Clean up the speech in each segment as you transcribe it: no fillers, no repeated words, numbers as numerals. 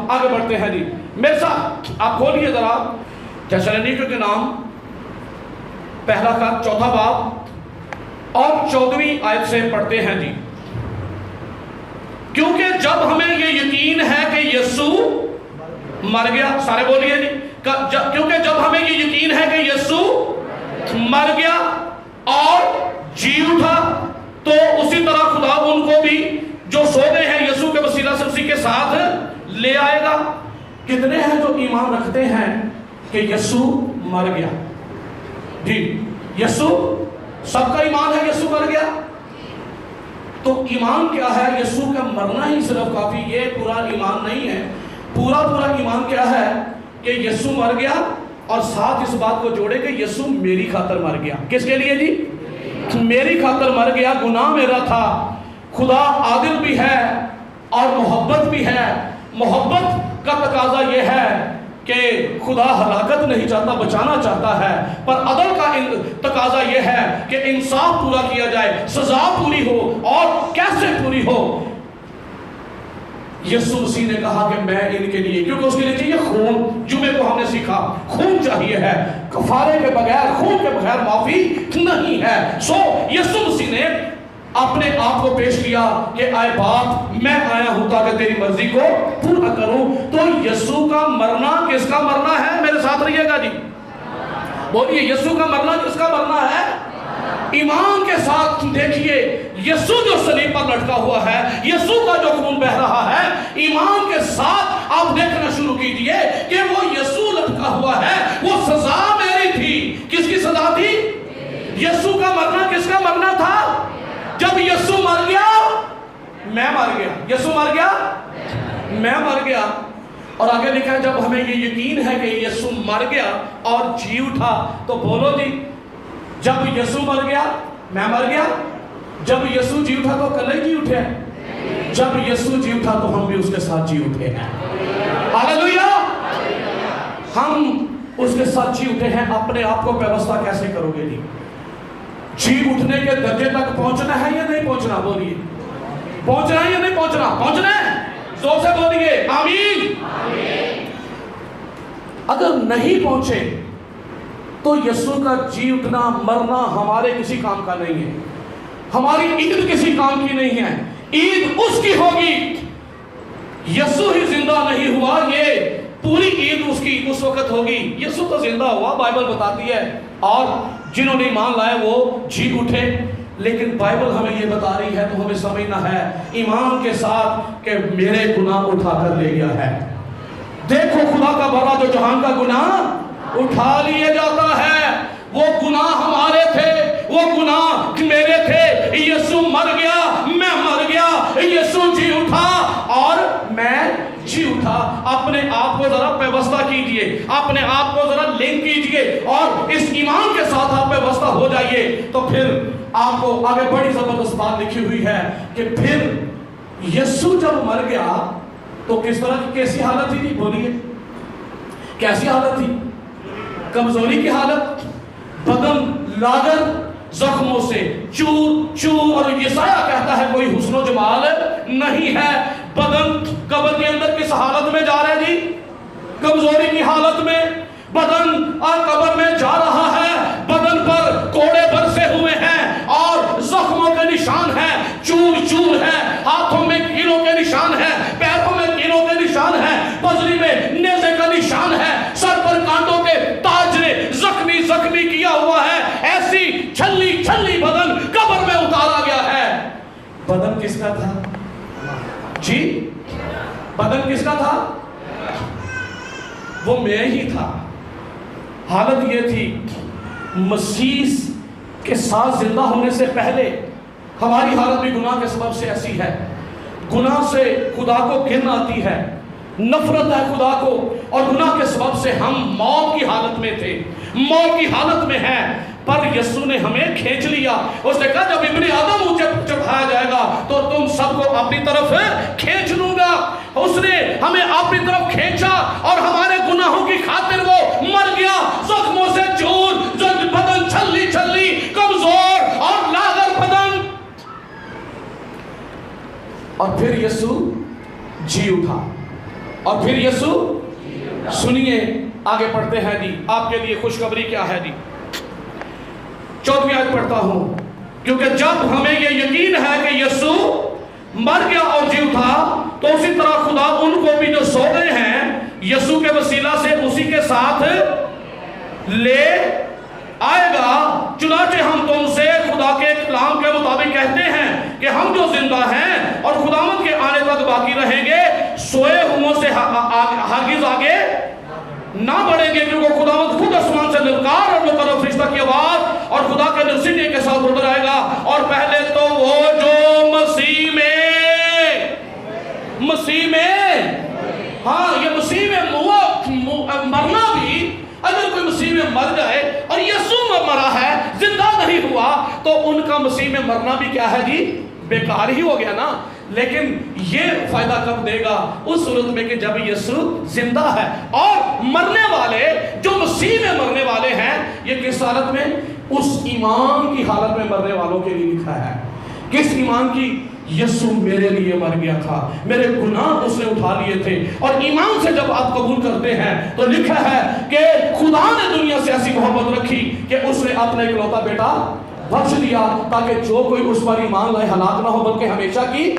آگے بڑھتے ہیں جی میرے ساتھ آپ کھولیے ذرا تسالونیکیوں کے نام پہلا خط 4 باب اور 14ویں آیت سے پڑھتے ہیں جی. کیونکہ جب ہمیں یہ یقین ہے کہ یسوع مر گیا, سارے بولیے جی, کیونکہ جب ہمیں یہ یقین ہے کہ یسوع مر گیا اور جی اٹھا تو اسی طرح خدا ان کو بھی جو سوتے ہیں یسوع کے وسیلہ سے اسی کے ساتھ لے آئے گا. کتنے ہیں جو ایمان رکھتے ہیں کہ یسوع مر گیا؟ جی یسوع, سب کا ایمان ہے یسوع مر گیا. تو ایمان کیا ہے؟ یسوع کا مرنا ہی صرف کافی, یہ پورا ایمان نہیں ہے. پورا ایمان کیا ہے کہ یسوع مر گیا اور ساتھ اس بات کو جوڑے کہ یسوع میری خاطر مر گیا. کس کے لیے جی؟ میری خاطر مر گیا. گناہ میرا تھا. خدا عادل بھی ہے اور محبت بھی ہے. محبت کا تقاضا یہ ہے کہ خدا ہلاکت نہیں چاہتا, بچانا چاہتا ہے, پر عدل کا تقاضا یہ ہے کہ انصاف پورا کیا جائے, سزا پوری ہو. اور کیسے پوری ہو؟ یسوع مسیح نے کہا کہ میں ان کے لیے, کیونکہ اس کے لیے چاہیے خون. جمعے کو ہم نے سیکھا خون چاہیے ہے, کفارے کے بغیر, خون کے بغیر معافی نہیں ہے. سو یسوع مسیح نے اپنے آپ کو پیش کیا کہ اے باپ میں آیا ہوں تاکہ تیری مرضی کو پورا کروں. تو یسوع کا مرنا کس کا مرنا ہے؟ میرے ساتھ رہیے گا جی, بولیے یسوع کا مرنا کس کا مرنا ہے؟ ایمان کے ساتھ دیکھیے یسوع جو صلیب پر لٹکا ہوا ہے, یسوع کا جو خون بہ رہا ہے, ایمان کے ساتھ آپ دیکھنا شروع کیجئے کہ وہ یسوع لٹکا ہوا ہے. وہ سزا میری تھی. کس کی سزا تھی؟ یسوع کا مرنا کس کا مرنا تھا؟ جب یسوع مر گیا میں مر گیا. یسوع مر گیا میں مر گیا. اور آگے لکھا ہے جب ہمیں یہ یقین ہے کہ یسوع مر گیا اور جی اٹھا, تو بولو جی جب یسوع مر گیا میں مر گیا. جب یسوع جی اٹھا تو کل ہی جی اٹھے. جب یسوع جی اٹھا تو ہم بھی اس کے ساتھ جی اٹھے ہیں. ہاللویا. ہم اس کے ساتھ جی اٹھے ہیں. اپنے آپ کو ویوستھا کیسے کرو گے جی؟ جی اٹھنے کے درجے تک پہنچنا ہے یا نہیں پہنچنا؟ بولیے پہنچنا ہے یا نہیں پہنچنا؟ پہنچنا ہے. زور سے بولیے آمین. اگر نہیں پہنچے تو یسوع کا جی اٹھنا مرنا ہمارے کسی کام کا نہیں ہے. ہماری عید کسی کام کی نہیں ہے. عید اس کی ہوگی. یسوع ہی زندہ نہیں ہوا, یہ پوری عید اس کی اس وقت ہوگی. یسوع تو زندہ ہوا, بائبل بتاتی ہے, اور جنہوں نے ایمان لائے وہ جی اٹھے. لیکن بائبل ہمیں یہ بتا رہی ہے تو ہمیں سمجھنا ہے ایمان کے ساتھ کہ میرے گناہ اٹھا کر لے گیا ہے. دیکھو خدا کا بڑا جو جہان کا گناہ اٹھا لیے جاتا ہے. وہ گناہ ہمارے تھے, وہ گناہ میرے تھے. یسوع مر گیا, میں مر گیا. یسوع جی اٹھا اور میں جی اٹھا. اپنے آپ کو ذرا پیوستہ کیجئے, اپنے آپ کو ذرا لنک کیجئے اور اس ایمان کے ساتھ آپ پیوستہ ہو جائیے. تو پھر آپ کو آگے بڑی زبردست بات لکھی ہوئی ہے کہ پھر یسوع جب مر گیا تو کس طرح کی کیسی حالت تھی؟ بولیے کیسی حالت تھی؟ کمزوری کی حالت, بدن لاغر, زخموں سے چور چور. اور یسایہ کہتا ہے کوئی حسن و جمال نہیں ہے. بدن قبر کے اندر کس حالت میں جا رہا ہے جی؟ کمزوری کی حالت میں. بدن اور قبر میں جا رہا ہے. بدن پر کوڑے برسے ہوئے ہیں اور زخموں کے نشان ہیں, چور چور ہے, ہاتھوں میں کیلوں کے نشان ہیں, پیروں میں کیلوں کے نشان ہیں, پزری میں نیزے کا نشان ہے, سر پر کانٹوں کے تاج نے زخمی زخمی کیا ہوا ہے. ایسی چھلی چھلی بدن قبر میں اتارا گیا ہے. بدن کس کا تھا جی؟ بدن کس کا تھا؟ وہ میں ہی تھا. حالت یہ تھی مسیح کے ساتھ زندہ ہونے سے پہلے ہماری حالت بھی گناہ کے سبب سے ایسی ہے. گناہ سے خدا کو گھن آتی ہے, نفرت ہے خدا کو, اور گناہ کے سبب سے ہم موت کی حالت میں تھے, موت کی حالت میں ہیں. پر یسوع نے ہمیں کھینچ لیا. اس نے کہا جب ابن آدم اونچے چڑھایا جائے گا تو تم سب کو اپنی طرف کھینچ لوں گا. اس نے ہمیں اپنی طرف کھینچا اور ہمارے گناہوں کی خاطر وہ مر گیا. زخموں سے چور, بدن چھلی چھلی, کمزور اور لاغر بدن. اور پھر یسوع جی اٹھا اور پھر یسوع سنیے آگے پڑھتے ہیں جی. آپ کے لیے خوشخبری کیا ہے جی؟ 14ویں آیت پڑھتا ہوں. کیونکہ جب ہمیں یہ یقین ہے کہ یسوع مر گیا اور جی اٹھا تو اسی طرح خدا ان کو بھی جو سو گئے ہیں یسوع کے وسیلہ سے اسی کے ساتھ لے آئے گا. چنانچہ ہم تم سے خدا کے کلام کے مطابق کہتے ہیں کہ ہم جو زندہ ہیں اور خداوند کے آنے تک باقی رہیں گے سوئے ہوں سے ہرگز آگے نہ بڑھیں گے. کیونکہ خداوند خود آسمان سے للکار اور مقرر فرشتہ کی آواز اور خدا کے نرسینے کے ساتھ اتر آئے گا. اور پہلے تو وہ جو مسیح میں ہاں یہ مسیح میں مرنا بھی، اگر کوئی مسیح میں مر جائے اور یسوع میں مرا ہے زندہ نہیں ہوا تو ان کا مسیح میں مرنا بھی کیا ہے جی؟ بیکار ہی ہو گیا نا. لیکن یہ فائدہ کب دے گا؟ اس صورت میں کہ جب یسوع زندہ ہے. اور مرنے والے جو مسیح میں مرنے والے ہیں یہ کس حالت میں؟ اس ایمان کی حالت میں مرنے والوں کے لیے لکھا ہے. کس ایمان کی؟ یسوع میرے لیے مر گیا تھا، میرے گناہ اس نے اٹھا لیے تھے. اور ایمان سے جب آپ قبول کرتے ہیں تو لکھا ہے کہ خدا نے دنیا سے ایسی محبت رکھی کہ اس نے اپنا اکلوتا بیٹا بخش دیا تاکہ جو کوئی اس پر ایمان لائے ہلاک نہ ہو بلکہ ہمیشہ کی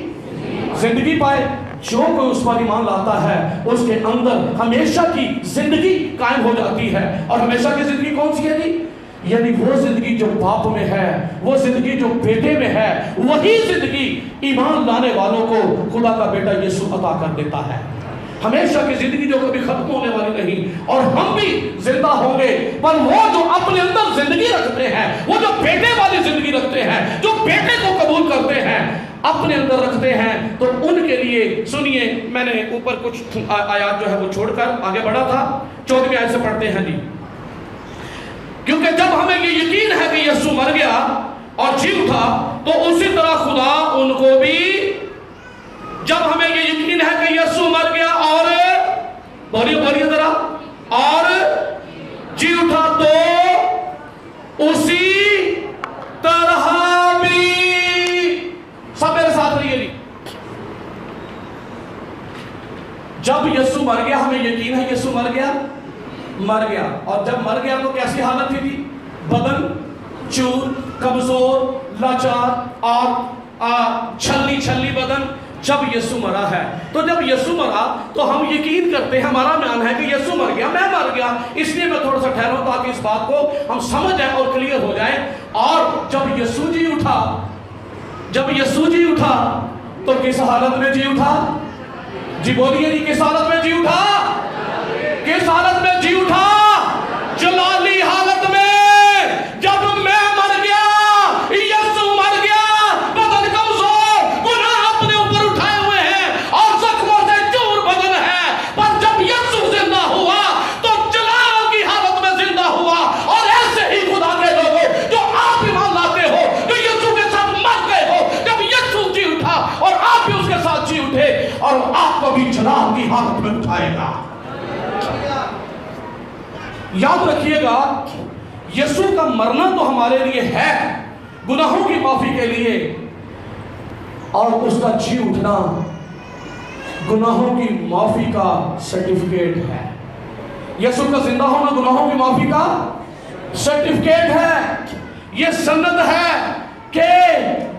زندگی پائے. جو کوئی اس پر ایمان لاتا ہے اس کے اندر ہمیشہ کی زندگی قائم ہو جاتی ہے. اور ہمیشہ کی زندگی کون سی ہے جی؟ یعنی وہ زندگی جو باپ میں ہے، وہ زندگی جو بیٹے میں ہے، وہی زندگی ایمان لانے والوں کو خدا کا بیٹا یسوع عطا کر دیتا ہے. ہمیشہ کی زندگی جو کبھی ختم ہونے والی نہیں. اور ہم بھی زندہ ہوں گے، پر وہ جو اپنے اندر زندگی رکھتے ہیں، وہ جو بیٹے والی زندگی رکھتے ہیں، جو بیٹے کو قبول کرتے ہیں، اپنے اندر رکھتے ہیں، تو ان کے لیے سنیے. میں نے اوپر کچھ آیات جو ہے وہ چھوڑ کر آگے بڑھا تھا. 14ویں آیت سے پڑھتے ہیں جی. کیونکہ جب ہمیں یہ یقین ہے کہ یسوع مر گیا اور جی اٹھا تو اسی طرح خدا ان کو بھی، جب ہمیں یہ یقین ہے کہ یسوع مر گیا اور بولیے ذرا اور جی اٹھا تو اسی طرح بھی، سب میرے ساتھ رہیے جی. جب یسوع مر گیا ہمیں یقین ہے یسوع مر گیا. اور جب مر گیا تو کیسی حالت تھی جی؟ بدن چور، کمزور، لاچار اور چھلنی بدن. جب یسوع مرا ہے تو جب یسوع مرا تو ہم یقین کرتے ہیں، ہمارا بیان ہے کہ یسوع مر گیا، میں مر گیا. اس لیے میں تھوڑا سا ٹھہروں تاکہ اس بات کو ہم سمجھ جائیں اور کلیئر ہو جائیں. اور جب یسوع جی اٹھا تو کس حالت میں جی اٹھا جی؟ بولیے جی، کس حالت میں جی اٹھا؟ کس حالت میں جی اٹھا؟ جلالی حالت میں. جب میں مر گیا، یسوع مر گیا، بدن کمزور، گناہ اپنے اوپر اٹھائے ہوئے ہیں اور زخموں سے چور بدن ہے. پر جب یسوع زندہ ہوا تو جلال کی حالت میں زندہ ہوا. اور ایسے ہی خدا کے لوگوں جو آپ ایمان لاتے ہو، جو یسوع کے ساتھ مر گئے ہو، جب یسوع جی اٹھا اور آپ بھی اس کے ساتھ جی اٹھے اور آپ کو بھی جلال کی حالت میں اٹھائے گا. یاد رکھیے گا یسوع کا مرنا تو ہمارے لیے ہے گناہوں کی معافی کے لیے، اور اس کا جی اٹھنا گناہوں کی معافی کا سرٹیفکیٹ ہے. یسوع کا زندہ ہونا گناہوں کی معافی کا سرٹیفکیٹ ہے. یہ سند ہے کہ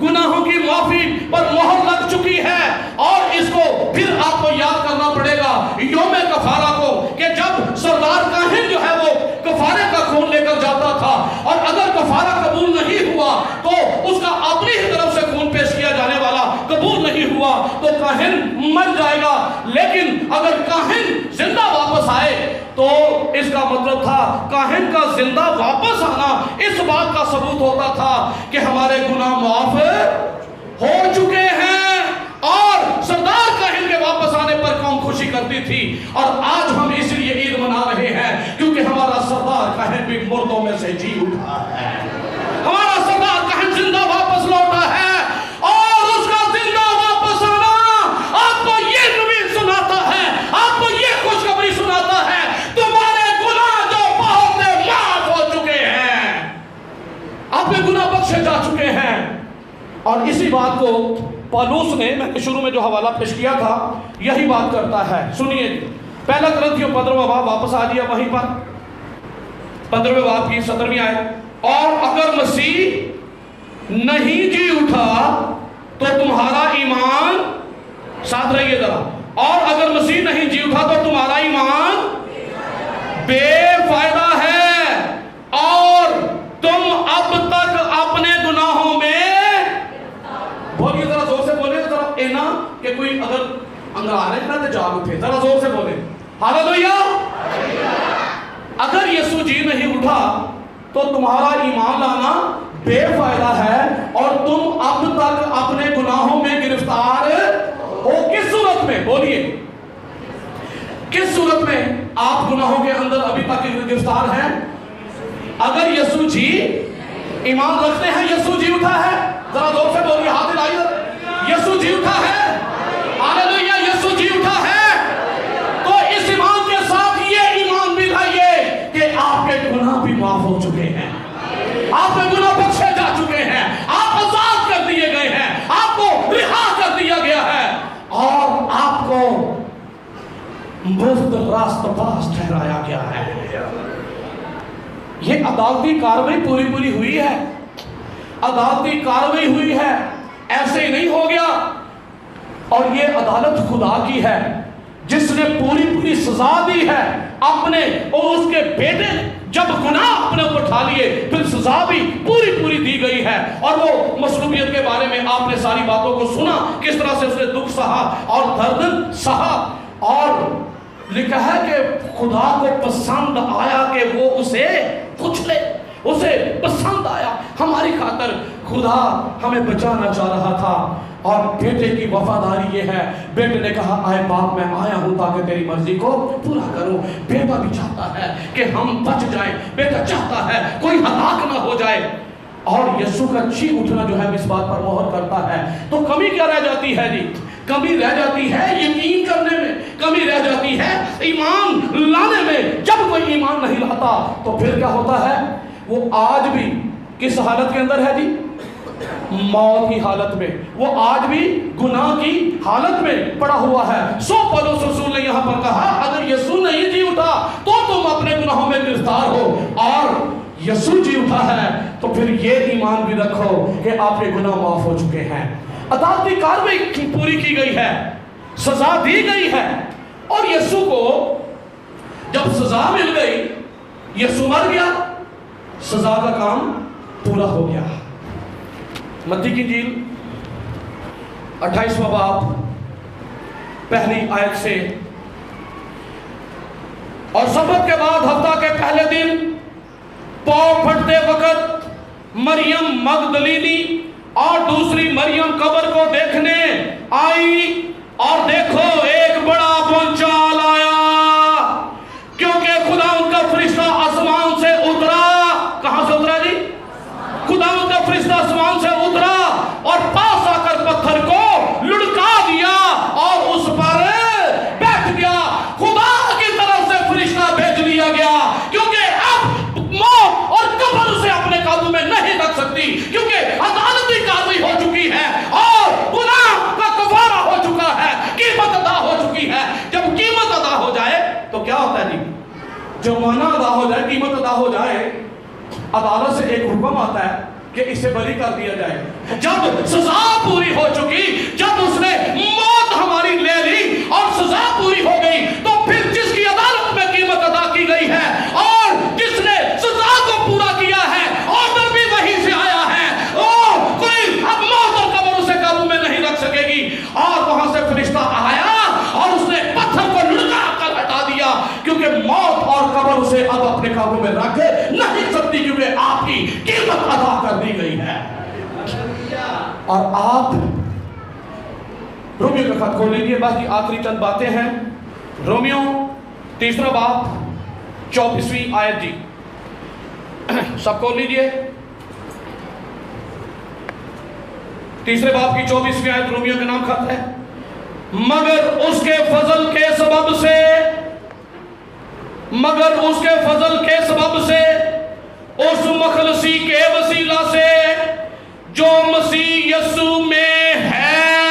گناہوں کی معافی پر مہر لگ چکی ہے. اور اس کو پھر آپ کو یاد کرنا پڑے گا یوم کفارہ کو، کہ جب سردار کاہن جو ہے وہ کفارے کا خون لے کر جاتا تھا اور اگر کفارہ قبول نہیں ہوا تو اس کا اپنی ہی طرف سے خون پیش کیا جانے والا قبول نہیں ہوا تو کاہن مر جائے گا. لیکن اگر کاہن زندہ واپس آئے تو اس کا مطلب تھا کاہن کا زندہ واپس آنا اس بات کا ثبوت ہوتا تھا کہ ہمارے گناہ معاف ہو چکے ہیں. اور سردار کاہن کے واپس آنے پر قوم خوشی کرتی تھی. اور آج ہم اس لیے عید منا رہے ہیں کیونکہ ہمارا سردار کاہن بھی مردوں میں سے جی اٹھا ہے. ہمارا سردار کاہن زندہ واپس لوٹا ہے. اور اس کا زندہ واپس آنا آپ کو یہ نوید سناتا ہے، آپ کو یہ خوشخبری سناتا ہے، تمہارے گناہ جو بہت معاف ہو چکے ہیں، آپ کے گناہ بخشے جا چکے ہیں. اور اسی بات کو پالوس نے، میں نے شروع میں جو حوالہ پیش کیا تھا یہی بات کرتا ہے. سنیے پہلا کرنتھیوں 15واں باب، واپس آ جائے وہیں پر 15ویں باب کی 17ویں آیت. اور اگر مسیح نہیں جی اٹھا تو تمہارا ایمان، ساتھ رہیے ذرا، اور اگر مسیح نہیں جی اٹھا تو تمہارا ایمان بے فائدہ ہے اور تم اب تک اپنے گناہوں میں، بولیے ذرا زور سے بولے ذرا اینا کہ کوئی اگر انگارے نہ تو جاگ اٹھے، ذرا زور سے بولے ہاللیلویا. اگر یسوع جی نہیں اٹھا تو تمہارا ایمان لانا بے فائدہ ہے اور تم اب تک اپنے گناہوں میں گرفتار ہو. کس صورت میں؟ بولیے کس صورت میں آپ گناہوں کے اندر ابھی تک گرفتار ہیں؟ اگر یسوع جی، ایمان رکھتے ہیں یسوع جی اٹھا ہے، ذرا زور سے بولیے، ہاتھ ہلائیے، یسوع جی اٹھا ہے، ہاللیلویا، یسوع جی اٹھا ہے، تو اس ایمان کے ساتھ یہ ایمان بھی لائیے کہ آپ کے گناہ بھی معاف ہو چکے ہیں، آپ کے گناہ بخشے جا چکے ہیں، آپ آزاد کر دیے گئے ہیں، آپ کو رہا کر دیا گیا ہے اور آپ کو مفت راست باز ٹھہرایا گیا ہے. یہ عدالتی کاروائی پوری ہوئی ہے، عدالتی کاروائی ہوئی ہے، ایسے ہی نہیں ہو گیا. اور یہ عدالت خدا کی ہے جس نے پوری سزا دی ہے اپنے اور اس کے بیٹے. جب گناہ اپنے اوپر اٹھا لیے پھر سزا بھی پوری دی گئی ہے. اور وہ مصلوبیت کے بارے میں آپ نے ساری باتوں کو سنا، کس طرح سے اس نے دکھ سہا اور درد سہا. اور لکھا ہے کہ خدا کو پسند آیا کہ وہ اسے کچلے، اسے پسند آیا ہماری خاطر. خدا ہمیں بچانا چاہ رہا تھا اور بیٹے کی وفاداری یہ ہے. بیٹے نے کہا آئے باپ میں آیا ہوں تاکہ تیری مرضی کو پورا کروں. بیٹا بھی چاہتا ہے کہ ہم بچ جائیں، بیٹا چاہتا ہے کوئی ہلاک نہ ہو جائے. اور یسوع کا جی اٹھنا جو ہے اس بات پر مہر کرتا ہے. تو کمی کیا رہ جاتی ہے جی؟ کمی رہ جاتی ہے یقین کرنے میں، کمی رہ جاتی ہے ایمان لانے میں. جب کوئی ایمان نہیں لاتا تو پھر کیا ہوتا ہے؟ وہ آج بھی کس حالت کے اندر ہے جی؟ موت کی حالت میں. وہ آج بھی گناہ کی حالت میں پڑا ہوا ہے. سو پولس رسول نے یہاں پر کہا اگر یسوع نہیں جی اٹھا تو تم اپنے گناہوں میں گرفتار ہو، اور یسوع جی اٹھا ہے تو پھر یہ ایمان بھی رکھو کہ آپ کے گناہ معاف ہو چکے ہیں. عدالتی کاروائی پوری کی گئی ہے، سزا دی گئی ہے. اور یسوع کو جب سزا مل گئی، یسوع مر گیا، سزا کا کام پورا ہو گیا. متی کی انجیل 28واں باب پہلی آیت سے، اور سبت کے بعد ہفتہ کے پہلے دن پاؤں پھٹتے وقت مریم مگدلینی اور دوسری مریم قبر کو دیکھنے آئی، اور دیکھو ایک بڑا بھونچال آیا کیونکہ خدا ان کا فرشتہ آسمان سے اترا. کہاں سے اترا جی؟ خدا ان کا فرشتہ آسمان سے اترا اور پاس آ کر پتھر کو لڑکا دیا اور اس پر بیٹھ گیا. خدا کی طرف سے فرشتہ بھیج دیا گیا کیونکہ اب موت اور قبر اسے اپنے قابو میں نہیں رکھ سکتی، کیونکہ عدالتی کاروائی ہو چکی ہے اور گناہ کا کفارہ ہو چکا ہے، قیمت ادا ہو چکی ہے. جب قیمت ادا ہو جائے تو کیا ہوتا ہے جی؟ جرمانہ ادا ہو جائے، قیمت ادا ہو جائے، عدالت سے ایک حکم آتا ہے کہ اسے بری کر دیا جائے. جب سزا پوری ہو چکی، جب اس نے موت ہماری لے لی اور سزا پوری ہو گئی، تو پھر جس کی عدالت میں قیمت ادا کی گئی ہے اور جس نے سزا کو پورا کیا ہے، آرڈر بھی وہیں سے آیا ہے، کوئی اب موت اور قبر اسے قابو میں نہیں رکھ سکے گی. اور وہاں سے فرشتہ آیا اور اس نے پتھر کو لڑکا کر ہٹا دیا، کیونکہ موت اور قبر اسے اب اپنے قابو میں رکھ نہیں سکتی، کیونکہ آپ کی قیمت ادا کر دی گئی ہے. اور آپ رومیو کا خط کھول لیجیے، باقی آخری چند باتیں ہیں. رومیو 3 باب 24ویں آیت جی، سب کھول لیجیے. 3 باب کی 24ویں آیت رومیو کا نام خط ہے. مگر اس کے فضل کے سبب سے، مگر اس کے فضل کے سبب سے، اس مخلصی کے وسیلہ سے جو مسیح یسوع میں ہے،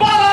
12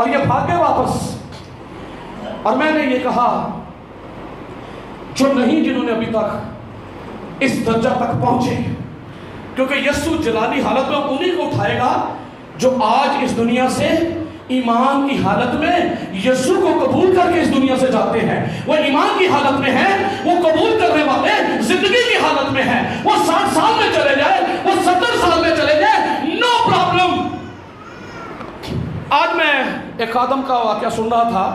اور یہ بھاگ گئے واپس. اور میں نے یہ کہا جو نہیں جنہوں نے ابھی تک اس درجہ تک پہنچے, کیونکہ یسوع جلالی حالت میں انہیں کو اٹھائے گا جو آج اس دنیا سے ایمان کی حالت میں یسوع کو قبول کر کے اس دنیا سے جاتے ہیں. وہ ایمان کی حالت میں ہیں, وہ قبول کرنے والے زندگی کی حالت میں ہیں. وہ 60 سال میں چلے جائے, وہ 70 سال میں چلے جائے, نو پرابلم. آج میں ایک خادم کا واقعہ سن رہا تھا.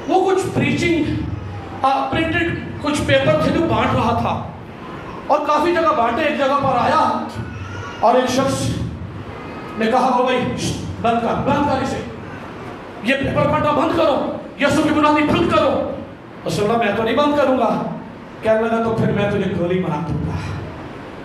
وہ کچھ پریچنگ پرنٹڈ کچھ پیپر تھے جو بانٹ رہا تھا, اور کافی جگہ بانٹے. ایک جگہ پر آیا اور ایک شخص نے کہا وہ بھائی بند کر اسے, یہ پیپر بانٹنا بند کرو, یسوع کی بنیادی بند کرو. اس نے بولا میں تو نہیں بند کروں گا. کہنے لگا تو پھر میں تجھے گولی مار دوں گا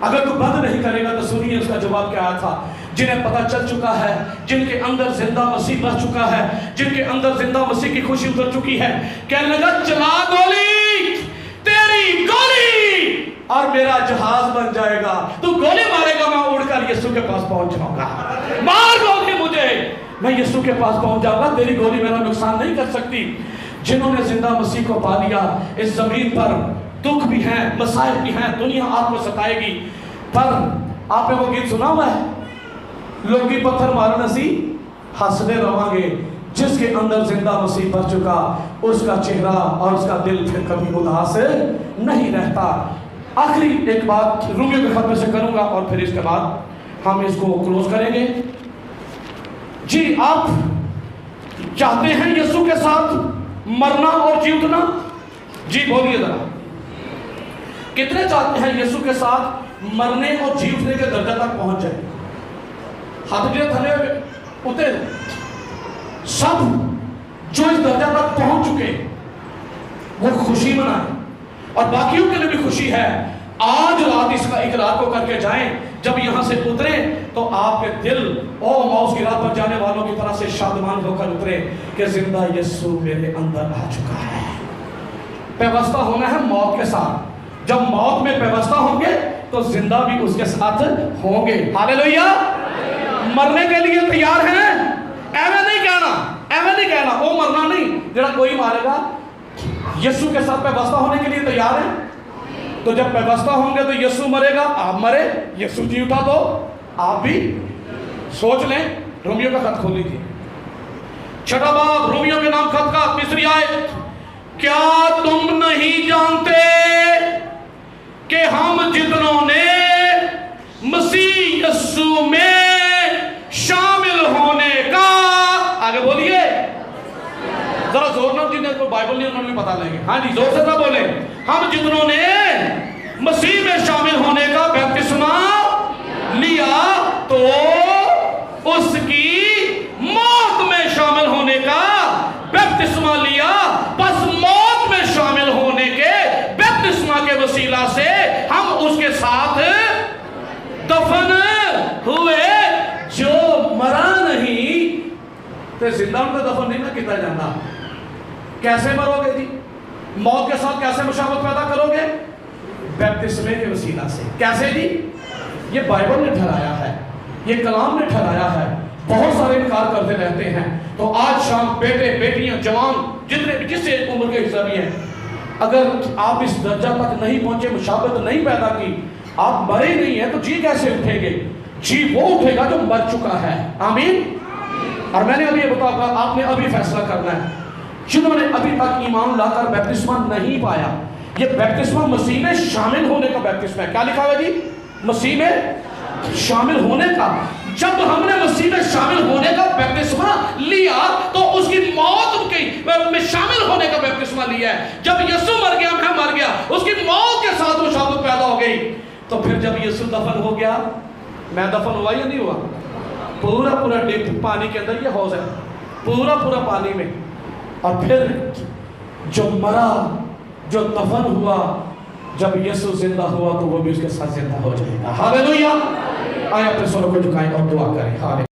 اگر تو بند نہیں کرے گا. تو سنیے اس کا جواب کیا آیا تھا. جنہیں پتہ چل چکا ہے, جن کے اندر زندہ مسیح بس چکا ہے, جن کے اندر زندہ مسیح کی خوشی اتر چکی ہے, کہنے لگا چلا گولی, تیری گولی اور میرا جہاز بن جائے گا. تو گولی مارے گا, میں اڑ کر یسوع کے پاس پہنچ جاؤں گا. مار گولی مجھے, میں یسوع کے پاس پہنچ جاؤں گا. تیری گولی میرا نقصان نہیں کر سکتی. جنہوں نے زندہ مسیح کو پا لیا, اس زمین پر دکھ بھی ہیں, مسائل بھی ہیں, دنیا آپ کو ستائے گی, پر آپ نے وہ گیت سنا ہوا ہے, لوگی پتھر مارنا سی ہنسنے رواں گے, جس کے اندر زندہ مسیح بھر چکا اس کا چہرہ اور اس کا دل پھر کبھی اداس نہیں رہتا. آخری ایک بات رومیوں کے خط میں سے کروں گا اور پھر اس کے بعد ہم اس کو کلوز کریں گے. جی آپ چاہتے ہیں یسوع کے ساتھ مرنا اور جی اٹھنا؟ جی بولیے ذرا, کتنے چاہتے ہیں یسوع کے ساتھ مرنے اور جی اٹھنے کے درجہ تک پہنچ جائے؟ ہاتھ جو تھلے اترے. سب جو اس درجہ تک پہنچ چکے وہ خوشی منائیں, اور باقیوں کے لیے بھی خوشی ہے. آج رات اس کا اقرار کو کر کے جائیں, جب یہاں سے اتریں تو آپ کے دل او موت کی راہ پر جانے والوں کی طرح سے شادمان ہو کر اترے کہ زندہ یسوع میرے اندر آ چکا ہے. پیوستہ ہونا ہے موت کے ساتھ. جب موت میں پیوستہ ہوں گے تو زندہ بھی اس کے ساتھ ہوں گے. ہاللیلویا. مرنے کے لیے تیار ہیں؟ ایویں نہیں کہنا وہ مرنا نہیں جڑا کوئی مارے گا. یسوع کے ساتھ پیوستہ ہونے کے لیے تیار ہیں؟ تو جب پیوستہ ہوں گے تو یسوع مرے گا, آپ مرے, یسوع جی اٹھا تو آپ بھی. سوچ لیں, رومیوں کا خط کھول لیجیے, 6 باب رومیوں کے نام خط کا 3 آیت. کیا تم نہیں جانتے کہ ہم جتنوں نے مسیح یسوع میں شامل ہونے کا, آگے بولیے ذرا زور نہ, جنہیں کوئی بائبل نہیں انہوں نے پتا لیں گے. ہاں جی زور سے نہ بولیں. ہم جتنوں نے مسیح میں شامل ہونے کا بپتسمہ لیا تو اس کی موت میں شامل ہونے کا بپتسمہ لیا. بس موت میں شامل ہونے کے بپتسمہ کے وسیلہ سے ہم اس کے ساتھ دفن ہوئے. جو مرا نہیں تو زندہ ان کا دفن نہیں نہ کیتا جانا. کیسے مرو گے جی؟ موت کے ساتھ کیسے مشابہت پیدا کرو گے؟ بیپتسمے کے وسیلہ سے. کیسے جی؟ یہ بائبل نے ٹھہرایا ہے, یہ کلام نے ٹھہرایا ہے. بہت سارے انکار کرتے رہتے ہیں. تو آج شام بیٹے بیٹیاں جوان جتنے بھی جس عمر کے حصہ بھی ہیں, اگر آپ اس درجہ تک نہیں پہنچے, مشابہت نہیں پیدا کی, آپ مرے نہیں ہیں, تو جی کیسے اٹھیں گے؟ جی وہ اٹھے گا جو مر چکا ہے. آمین. اور میں نے ابھی یہ بتایا, آپ نے ابھی فیصلہ کرنا ہے. جنہوں نے ابھی تک ایمان لا کر بیپتسمہ نہیں پایا, یہ بیپتسمہ مسیح میں شامل ہونے کا بیپتسمہ ہے. کیا لکھا ہوا جی؟ مسیح میں شامل ہونے کا. جب ہم نے مسیح میں شامل ہونے کا بیپتسمہ لیا تو اس کی موت میں شامل ہونے کا بیپتسمہ لیا ہے. جب یسوع مر گیا, میں مر گیا, اس کی موت کے ساتھ مشابہت پیدا ہو گئی. تو پھر جب یسوع دفن ہو گیا, میں دفن ہوا یا نہیں ہوا؟ پورا ڈپ پانی کے اندر, یہ حوض ہے پورا پانی میں. اور پھر جو مرا, جو دفن ہوا, جب یسوع زندہ ہوا تو وہ بھی اس کے ساتھ زندہ ہو جائے گا. ہاللیلویا. آئے اپنے سروں کو جھکائیں اور دعا کریں.